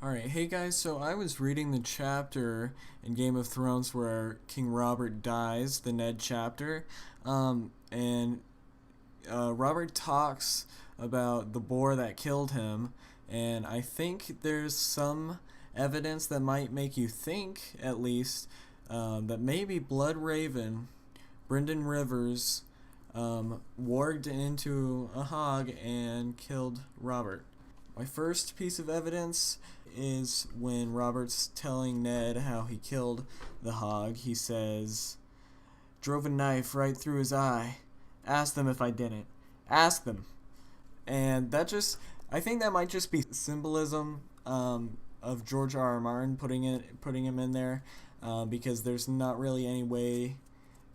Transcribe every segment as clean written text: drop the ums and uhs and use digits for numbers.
Alright, hey guys, so I was reading the chapter in Game of Thrones where King Robert dies, the Ned chapter, and Robert talks about the boar that killed him, and I think there's some evidence that might make you think, at least, that maybe Bloodraven, Brynden Rivers, warged into a hog and killed Robert. My first piece of evidence is when Robert's telling Ned how he killed the hog. He says, drove a knife right through his eye. Ask them if I didn't. Ask them. And I think that might just be symbolism of George R. R. Martin putting him in there, because there's not really any way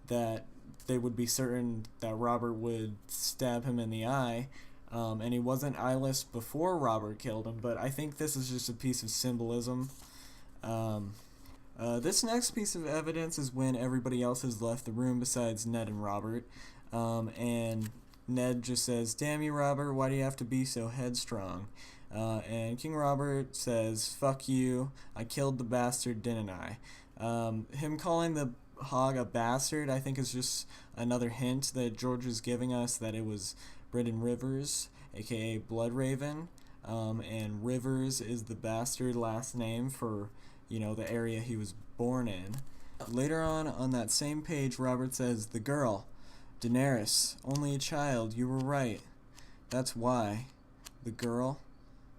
that they would be certain that Robert would stab him in the eye. And he wasn't eyeless before Robert killed him, but I think this is just a piece of symbolism. This next piece of evidence is when everybody else has left the room besides Ned and Robert, and Ned just says, damn you, Robert, why do you have to be so headstrong? And King Robert says, fuck you, I killed the bastard, didn't I? Him calling the hog a bastard, I think, is just another hint that George is giving us that it was Brynden Rivers, aka Bloodraven, and Rivers is the bastard last name for, the area he was born in. Later on that same page, Robert says, the girl, Daenerys, only a child, you were right. That's why. The girl,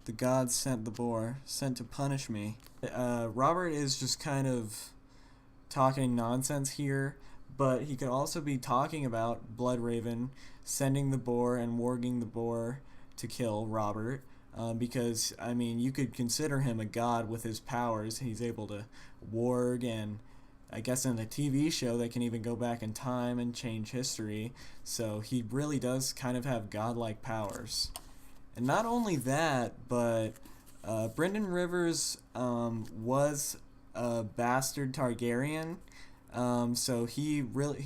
the gods sent the boar, sent to punish me. Robert is just kind of talking nonsense here, but he could also be talking about Bloodraven sending the boar and warging the boar to kill Robert, because, you could consider him a god with his powers. He's able to warg, and I guess in the TV show they can even go back in time and change history, so he really does kind of have godlike powers. And not only that, but Brynden Rivers was a bastard Targaryen, so he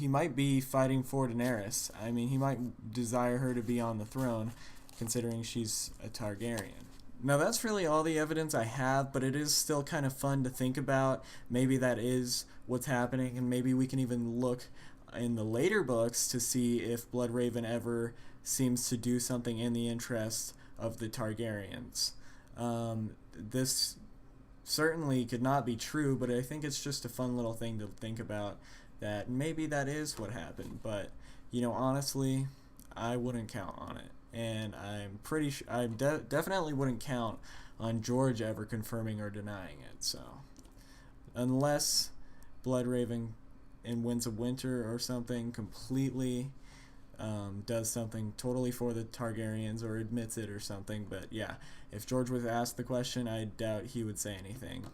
might be fighting for Daenerys. He might desire her to be on the throne, considering she's a Targaryen. Now that's really all the evidence I have, but it is still kind of fun to think about. Maybe that is what's happening, and maybe we can even look in the later books to see if Bloodraven ever seems to do something in the interest of the Targaryens. This certainly could not be true, but I think it's just a fun little thing to think about, that maybe that is what happened. But honestly, I wouldn't count on it, and I'm pretty sure definitely wouldn't count on George ever confirming or denying it. So unless Bloodraven in Winds of Winter or something completely does something totally for the Targaryens or admits it or something. But yeah, if George was asked the question, I doubt he would say anything.